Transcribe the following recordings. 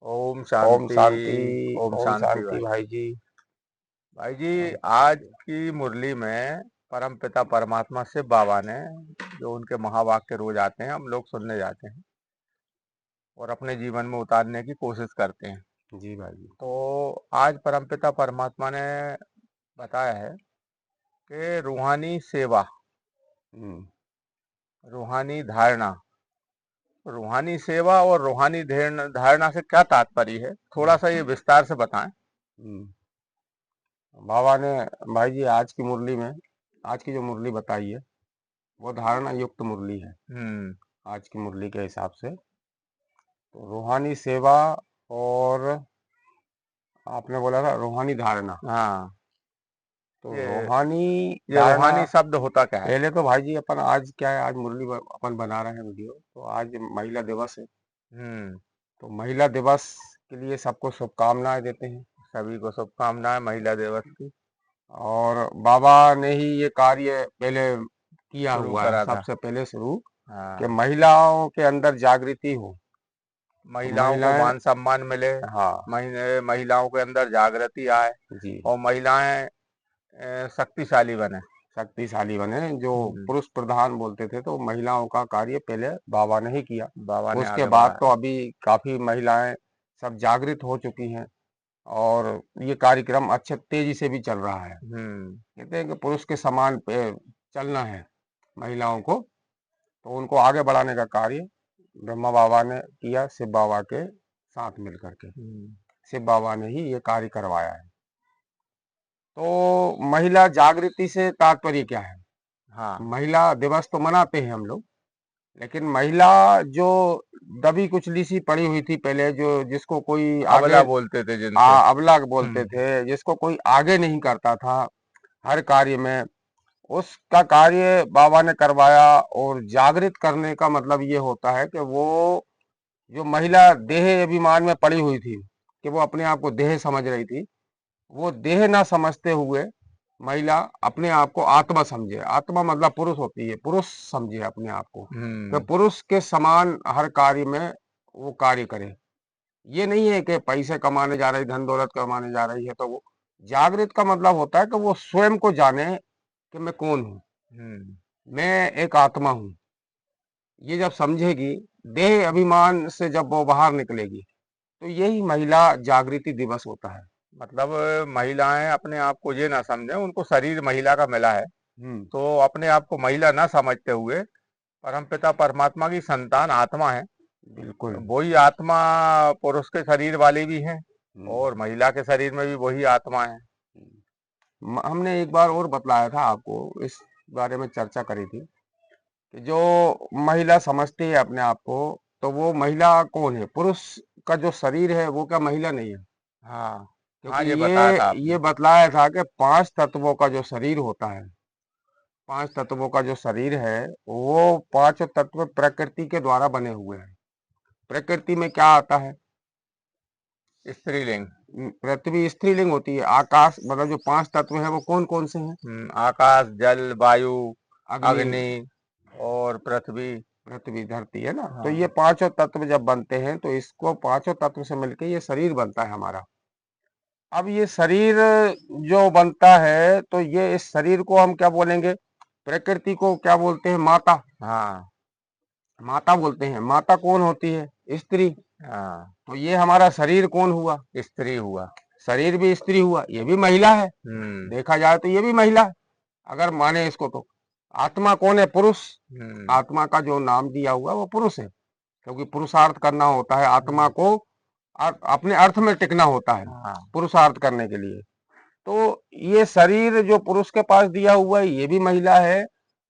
ओम ओम शांति। शांति। ओम ओम शांति शांति भाई। भाई जी। भाई जी, आज की मुरली में परम पिता परमात्मा शिव बाबा ने जो उनके महावाक्य रोज आते हैं, हम लोग सुनने जाते हैं और अपने जीवन में उतारने की कोशिश करते हैं। जी भाई जी। तो आज परम पिता परमात्मा ने बताया है कि रूहानी सेवा, हम्म। रूहानी धारणा, रूहानी सेवा और रूहानी धारणा से क्या तात्पर्य है, थोड़ा सा ये विस्तार से बताएं। हम्म। बाबा ने भाई जी आज की मुरली में, आज की जो मुरली बताई है वो धारणा युक्त मुरली है। हम्म। आज की मुरली के हिसाब से तो रूहानी सेवा और आपने बोला था रूहानी धारणा। हाँ। तो ये रूहानी ये धारणा, रूहानी शब्द होता क्या है? पहले तो भाई जी अपन आज क्या है, आज मुरली अपन बना रहे हैं वीडियो, तो आज महिला दिवस है। हम्म। तो महिला दिवस के लिए सबको शुभकामनाएं देते हैं। सभी को शुभकामनाएं महिला दिवस की। और बाबा ने ही ये कार्य पहले किया शुरू हुआ है, करा था। सबसे पहले शुरू, कि हाँ। महिलाओं के अंदर जागृति हो। तो महिलाओं को महिलाएं, मान सम्मान मिले। हाँ महिलाओं के अंदर जागृति आए जी, और महिलाएं शक्तिशाली बने। शक्तिशाली बने। जो हम्म, पुरुष प्रधान बोलते थे तो महिलाओं का कार्य पहले बाबा ने ही किया। बाबा ने उसके आगे बाद तो बढ़ाया। अभी काफी महिलाएं सब जागृत हो चुकी हैं और ये कार्यक्रम अच्छे तेजी से भी चल रहा है। हम्म। कहते हैं कि पुरुष के समान पे चलना है महिलाओं को, तो उनको आगे बढ़ाने का कार्य ब्रह्मा बाबा ने किया, शिव बाबा के साथ मिलकर के। हम्म। शिव बाबा ने ही ये कार्य करवाया है। तो महिला जागृति से तात्पर्य क्या है? हाँ। महिला दिवस तो मनाते हैं हम लोग, लेकिन महिला जो दबी कुचली सी पड़ी हुई थी पहले, जो जिसको कोई आगे अबला बोलते थे जिनसे। अबला बोलते हम्म। थे, जिसको कोई आगे नहीं करता था हर कार्य में, उसका कार्य बाबा ने करवाया। और जागृत करने का मतलब ये होता है कि वो जो महिला देह अभिमान में पड़ी हुई थी, कि वो अपने आप को देह समझ रही थी, वो देह ना समझते हुए महिला अपने आप को आत्मा समझे। आत्मा मतलब पुरुष होती है, पुरुष समझे अपने आप को, कि हम्म। पुरुष के समान हर कार्य में वो कार्य करे। ये नहीं है कि पैसे कमाने जा रही, धन दौलत कमाने जा रही है। तो वो जागृत का मतलब होता है कि वो स्वयं को जाने कि मैं कौन हूँ, हम्म। मैं एक आत्मा हूँ। ये जब समझेगी, देह अभिमान से जब वो बाहर निकलेगी, तो यही महिला जागृति दिवस होता है। मतलब महिलाएं अपने आप को ये ना समझें, उनको शरीर महिला का मिला है, हम्म। तो अपने आप को महिला ना समझते हुए परमपिता परमात्मा की संतान आत्मा है। बिल्कुल। वही आत्मा पुरुष के शरीर वाली भी है हम्म। और महिला के शरीर में भी वही आत्मा है। हमने एक बार और बतलाया था आपको, इस बारे में चर्चा करी थी, कि जो महिला समझती है अपने आप को, तो वो महिला कौन है? पुरुष का जो शरीर है वो क्या महिला नहीं है? हाँ। हाँ, क्योंकि ये बताया था ये आपने। बतलाया था कि 5 तत्वों का जो शरीर होता है, 5 तत्वों का जो शरीर है, वो 5 तत्व प्रकृति के द्वारा बने हुए हैं। प्रकृति में क्या आता है? स्त्रीलिंग। पृथ्वी स्त्रीलिंग होती है। आकाश मतलब जो 5 तत्व हैं वो कौन कौन से हैं? आकाश, जल, वायु, अग्नि, अग्नि और पृथ्वी। पृथ्वी, धरती, है ना? तो ये हाँ। पांचों तत्व जब बनते हैं तो इसको पांचों तत्व से मिलके ये शरीर बनता है हमारा। अब ये शरीर जो बनता है, तो ये इस शरीर को हम क्या बोलेंगे? प्रकृति को क्या बोलते हैं? माता। हाँ। माता बोलते हैं। माता कौन होती है? स्त्री। हाँ। तो ये हमारा शरीर कौन हुआ? स्त्री हुआ। शरीर भी स्त्री हुआ, ये भी महिला है। हम्म। देखा जाए तो ये भी महिला है, अगर माने इसको तो। आत्मा कौन है? पुरुष। हम्म। आत्मा का जो नाम दिया हुआ है वो पुरुष है, क्योंकि पुरुषार्थ करना होता है आत्मा हम्म। को, अपने अर्थ में टिकना होता है हाँ। पुरुषार्थ करने के लिए। तो ये शरीर जो पुरुष के पास दिया हुआ है ये भी महिला है,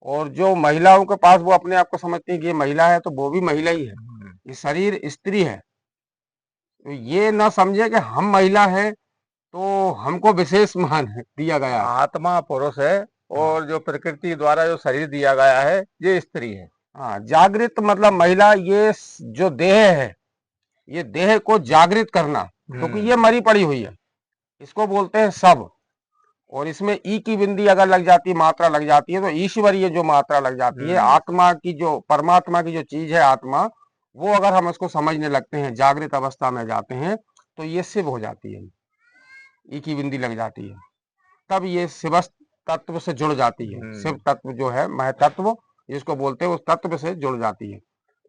और जो महिलाओं के पास वो अपने आप को समझती है कि ये महिला है, तो वो भी महिला ही है। हम्म। ये शरीर स्त्री है। तो ये ना समझे कि हम महिला हैं तो हमको विशेष मान दिया गया है। आत्मा पुरुष है हाँ। और जो प्रकृति द्वारा जो शरीर दिया गया है ये स्त्री है। हाँ, जागृत मतलब महिला, ये जो देह है, ये देह को जागृत करना, क्योंकि हम्म। ये मरी पड़ी हुई है, इसको बोलते हैं सब। और इसमें ई की बिंदी अगर लग जाती है, मात्रा लग जाती है, तो ईश्वरीय जो मात्रा लग जाती है, हम्म। आत्मा की जो, परमात्मा की जो चीज है आत्मा, वो अगर हम इसको समझने लगते हैं, जागृत अवस्था में जाते हैं, तो ये शिव हो जाती है, ई की बिंदी लग जाती है, तब ये शिव तत्व से जुड़ जाती है। शिव तत्व जो है, मह तत्व जिसको बोलते हैं, उस तत्व से जुड़ जाती है।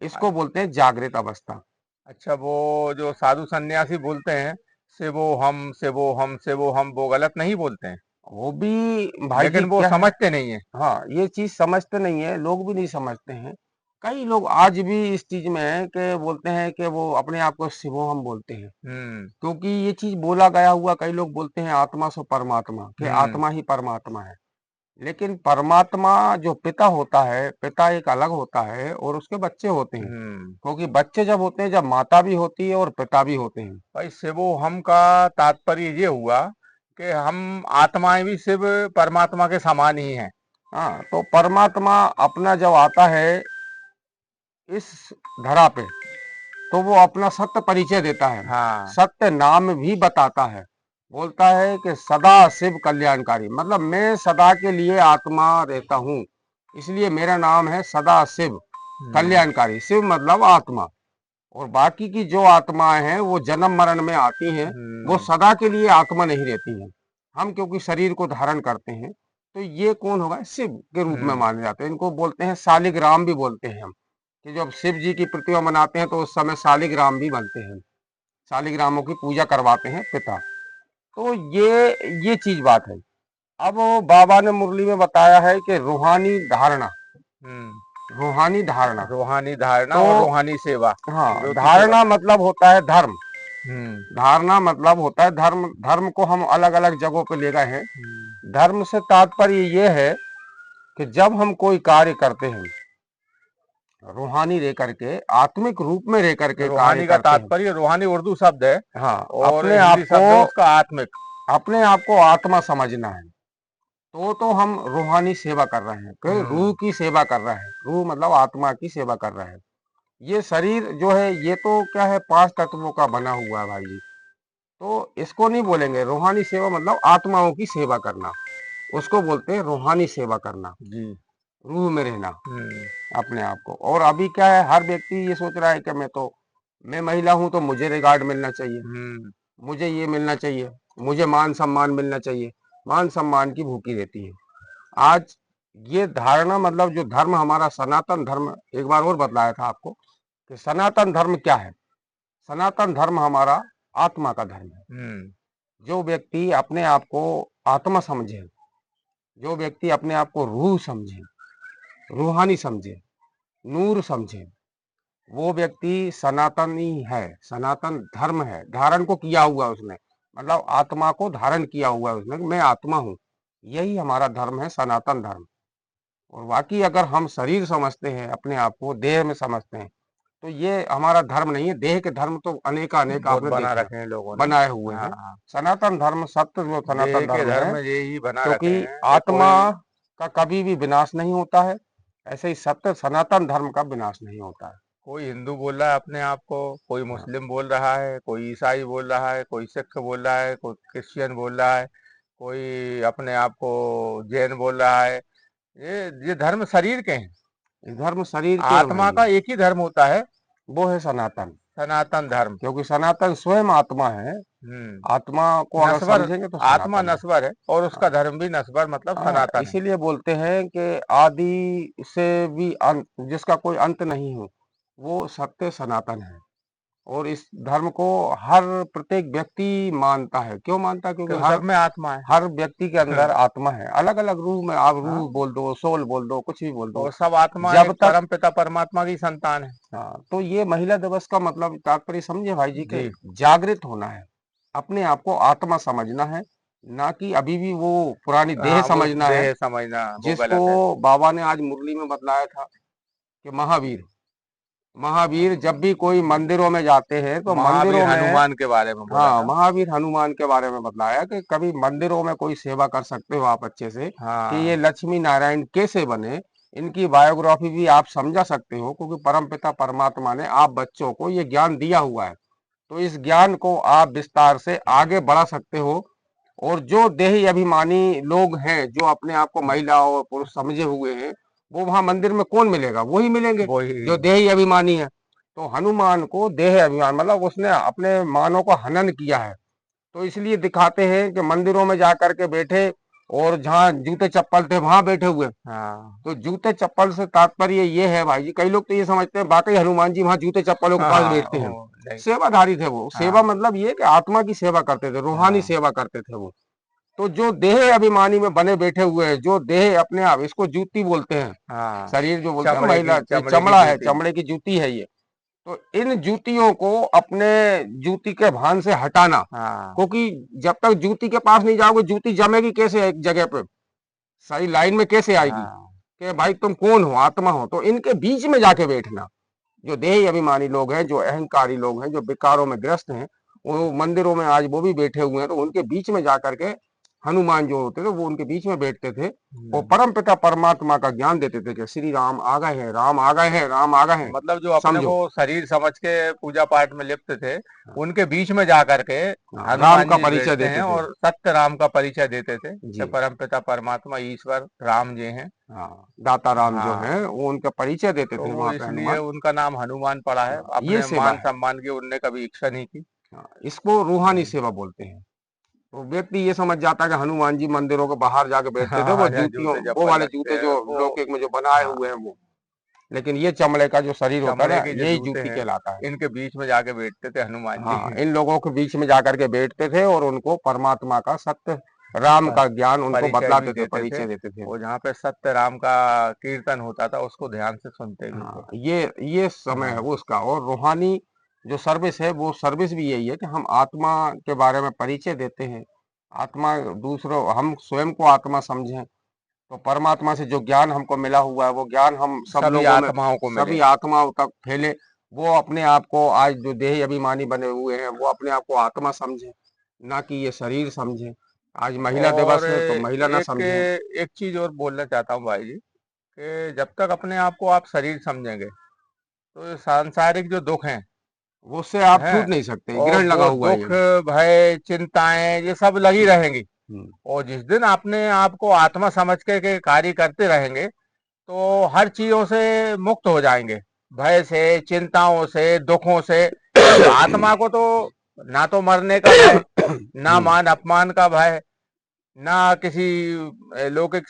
इसको बोलते हैं जागृत अवस्था। अच्छा, वो जो साधु सन्यासी बोलते हैं शिवो हम शिवो हम, वो गलत नहीं बोलते हैं? वो भी भाई जी लेकिन वो क्या है, समझते नहीं है। हाँ, ये चीज समझते नहीं है, लोग भी नहीं समझते हैं। कई लोग आज भी इस चीज में है कि बोलते हैं कि वो अपने आप को शिवो हम बोलते हैं, हम्म। क्योंकि ये चीज बोला गया हुआ, कई लोग बोलते हैं आत्मा सो परमात्मा, कि हम्म। आत्मा ही परमात्मा है। लेकिन परमात्मा जो पिता होता है, पिता एक अलग होता है और उसके बच्चे होते हैं, हम्म। क्योंकि बच्चे जब होते हैं, जब माता भी होती है और पिता भी होते हैं। भाई शिवो हम का तात्पर्य ये हुआ कि हम आत्माएं भी शिव परमात्मा के समान ही हैं। हाँ, तो परमात्मा अपना जब आता है इस धरा पे, तो वो अपना सत्य परिचय देता है, हाँ। सत्य नाम भी बताता है। बोलता है कि सदा शिव कल्याणकारी, मतलब मैं सदा के लिए आत्मा रहता हूँ, इसलिए मेरा नाम है सदा शिव हम्म। कल्याणकारी। शिव मतलब आत्मा, और बाकी की जो आत्माएं हैं वो जन्म मरण में आती हैं, वो हम्म। सदा के लिए आत्मा नहीं रहती हैं। हम क्योंकि शरीर को धारण करते हैं, तो ये कौन होगा, शिव के रूप में हम्म। माने जाते हैं। इनको बोलते हैं शालिग्राम भी बोलते हैं हम, कि जब शिव जी की प्रतिमा बनाते हैं तो उस समय शालिग्राम भी बनते हैं, शालिग्रामों की पूजा करवाते हैं पिता। तो ये चीज बात है। अब बाबा ने मुरली में बताया है कि रूहानी धारणा, हम्म। रूहानी धारणा। रूहानी धारणा तो और रूहानी सेवा, हाँ, ज्योति सेवा धारणा का। मतलब होता है धर्म, हम्म। धारणा मतलब होता है धर्म। धर्म को हम अलग अलग जगहों पे ले गए हैं। हम्म। धर्म से तात्पर्य ये है कि जब हम कोई कार्य करते हैं, रूहानी रह करके, आत्मिक रूप में रह करके कार्य रूहानी का करते हैं। तात्पर्य, रूहानी उर्दू शब्द है हाँ, और हिंदी शब्द है उसका आत्मिक। अपने आप को आत्मा समझना है, तो हम रूहानी सेवा कर रहे हैं, कि रूह हम्म। की सेवा कर रहे हैं। रूह मतलब आत्मा की सेवा कर रहे हैं। ये शरीर जो है, ये तो क्या है, 5 तत्वों का बना हुआ है भाई जी। तो इसको नहीं बोलेंगे रूहानी सेवा, मतलब आत्माओं की सेवा करना, उसको बोलते हैं रूहानी सेवा करना, जी। रूह में रहना हम्म। अपने आप को। और अभी क्या है, हर व्यक्ति ये सोच रहा है कि मैं महिला हूं तो मुझे रिगार्ड मिलना चाहिए, हम्म। मुझे ये मिलना चाहिए, मुझे मान सम्मान मिलना चाहिए। मान सम्मान की भूखी रहती है आज। ये धारणा मतलब जो धर्म हमारा सनातन धर्म, एक बार और बतलाया था आपको कि सनातन धर्म क्या है। सनातन धर्म हमारा आत्मा का धर्म है। हम्म। जो व्यक्ति अपने आप को आत्मा समझे, जो व्यक्ति अपने आप को रूह समझे, रूहानी समझे, नूर समझे, वो व्यक्ति सनातनी है, सनातन धर्म है। धारण को किया हुआ उसने, मतलब आत्मा को धारण किया हुआ है उसने, मैं आत्मा हूँ। यही हमारा धर्म है, सनातन धर्म। और बाकी अगर हम शरीर समझते हैं, अपने आप को देह में समझते हैं, तो ये हमारा धर्म नहीं है। देह के धर्म तो अनेक अनेक बहुत आपने बना देखे हैं, रखे हैं लोगों ने। बनाए हुए हाँ, हैं। हाँ। सनातन धर्म सत्य जो देह सनातन के धर्म है, धर्म यही बना रखे क्योंकि हैं कि आत्मा कोई। का कभी भी विनाश नहीं होता है, ऐसे ही सत्य सनातन धर्म का विनाश नहीं होता है। कोई हिंदू बोल रहा है अपने आप को, कोई हाँ, मुस्लिम बोल रहा है, कोई ईसाई बोल रहा है, कोई सिख बोल रहा है, कोई क्रिश्चियन बोल रहा है, कोई अपने आप को जैन बोल रहा है। ये धर्म शरीर के हैं। ये धर्म शरीर के हैं भाई आत्मा जी, का एक ही धर्म होता है, वो है सनातन। सनातन धर्म। क्योंकि सनातन स्वयं आत्मा है। हम्म। आत्मा को अगर नस्वर, समझेंगे तो आत्मा सनातन है। नस्वर है और उसका हाँ, धर्म भी नस्वर, मतलब हाँ, सनातन है। इसीलिए बोलते हैं कि आदि से भी अंत, जिसका कोई अंत नहीं हो, वो सत्य सनातन है। और इस धर्म को हर प्रत्येक व्यक्ति मानता है। क्यों मानता है? क्योंकि क्योंकि हर सब में आत्मा हर व्यक्ति के है। अंदर आत्मा है, अलग अलग रूह में। आप रूह हाँ, बोल दो, सोल बोल दो, कुछ भी बोल दो, और सब आत्मा जब एक तक। परम पिता परमात्मा की संतान है। हाँ, तो ये महिला दिवस का मतलब तात्पर्य समझे भाई जी, के जी। जागृत होना है, अपने आप को आत्मा समझना है, ना कि अभी भी वो पुरानी देह हाँ, वो समझना है। देह समझना वो जिसको गलत है। बाबा ने आज मुरली में बतलाया था कि महावीर, महावीर जब भी कोई मंदिरों में जाते हैं तो महावीर मंदिरों में, हनुमान के बारे में बोला हाँ, था। महावीर हनुमान के बारे में बतलाया कि कभी मंदिरों में कोई सेवा कर सकते हो आप अच्छे से, कि ये हाँ। लक्ष्मी नारायण कैसे बने। इनकी बायोग्राफी भी आप समझा सकते हो, क्योंकि परमपिता परमात्मा ने आप बच्चों को ये ज्ञान दिया हुआ है। तो इस ज्ञान को आप विस्तार से आगे बढ़ा सकते हो। और जो देही अभिमानी लोग हैं, जो अपने आप को महिला और पुरुष समझे हुए हैं, वो वहां मंदिर में कौन मिलेगा? वही मिलेंगे वही। जो देही अभिमानी है। तो हनुमान को देह अभिमान मतलब उसने अपने मानों को हनन किया है, तो इसलिए दिखाते हैं कि मंदिरों में जाकर के बैठे और जहाँ जूते चप्पल थे वहां बैठे हुए। हाँ तो जूते चप्पल से तात्पर्य ये है भाई जी, कई लोग तो ये समझते हैं वाकई हनुमान जी वहां जूते चप्पलों के हाँ पास हाँ, बैठते हैं। नहीं। सेवाधारी थे वो, सेवा हाँ मतलब ये कि आत्मा की सेवा करते थे, रूहानी हाँ सेवा करते थे वो। तो जो देह अभिमानी में बने बैठे हुए हैं, जो देह अपने आप, इसको जूती बोलते हैं, हाँ, शरीर जो बोलते हैं, चमड़े महिला की ये चमड़े की चमड़ा है, जूती। चमड़े की जूती है ये। तो इन जूतियों को अपने जूती के भान से हटाना, हाँ क्योंकि जब तक जूती के पास नहीं जाओगे, जूती जमेगी कैसे एक जगह पे, सही लाइन में कैसे आएगी हाँ, कि भाई तुम कौन हो, आत्मा हो। तो इनके बीच में जाके बैठना, जो देही अभिमानी लोग हैं, जो अहंकारी लोग हैं, जो विकारों में ग्रस्त हैं, वो मंदिरों में आज वो भी बैठे हुए हैं। तो उनके बीच में जाकर के हनुमान जो होते थे वो उनके बीच में बैठते थे और हम्म। परम पिता परमात्मा का ज्ञान देते थे कि श्री राम आ गए हैं, राम आ गए हैं, राम आ गए हैं। मतलब जो अपने समझो, को शरीर समझ के पूजा पाठ में लिप्त थे, उनके बीच में जा करके राम हनुमान का जी परिचय बैठते हैं देते थे। और सत्य राम का परिचय देते थे कि जी, परमपिता परमात्मा ईश्वर राम जी हैं। हाँ, दाता राम जो हाँ, है वो उनका परिचय देते तो थे वो वहां पे इसलिए हनुमान। उनका नाम हनुमान पड़ा है। ये अपने सेवा मान है। सम्मान की उनने कभी इच्छा नहीं की। इसको रूहानी हम्म। सेवा बोलते हैं। तो व्यक्ति ये समझ जाता है कि हनुमान जी मंदिरों के बाहर जाके बैठते थे, वो हाँ, जहाँ जूतियों, जूते वो चप्पल वाले रखते जूते हैं जो वो। लौकिक में जो बनाए हाँ, हुए हैं वो। लेकिन ये चमड़े का जो शरीर होता है चमड़े ना, के जो यही जूते जूती हैं, कहलाता है। इनके बीच में जाके बैठते थे हनुमान जी। हाँ, इन लोगों के बीच में जाकर के बैठते थे और उनको परमात्मा का, सत्य राम पर का ज्ञान उनको परिचय भी बतलाते थे, देते थे। परिचय देते थे। और जहाँ पे सत्य राम का कीर्तन होता था उसको ध्यान से सुनते भी थे। हाँ, ये समय है हाँ वो उसका। और रूहानी जो सर्विस है, वो सर्विस भी यही है कि हम आत्मा के बारे में परिचय देते हैं। आत्मा दूसरों, हम स्वयं को आत्मा समझें, तो परमात्मा से जो ज्ञान हमको मिला हुआ है, वो ज्ञान हम सब सभी लोगों में, आत्माओं को मिले। सभी आत्माओं तक फैले। वो अपने आप को, आज जो देही अभिमानी बने हुए हैं, वो अपने आप को आत्मा समझें, ना कि ये शरीर समझें। आज महिला और दिवस है तो महिला ना एक समझें। एक चीज और बोलना चाहता हूँ भाई जी, कि जब तक अपने आप को आप शरीर समझेंगे तो ये सांसारिक जो दुख हैं वो उससे आप हैं, छूट नहीं सकते, और ग्रहण लगा वो हुआ है दुख, ये। भय, चिंताएं, ये सब लगी रहेंगी। हम्म, और जिस दिन अपने आप को आत्मा समझ के कार्य करते रहेंगे तो हर चीजों से मुक्त हो जाएंगे, भय से, चिंताओं से, दुखों से। क्योंकि आत्मा को तो ना तो मरने का भय, ना हम्म। मान अपमान का भय, ना किसी लौकिक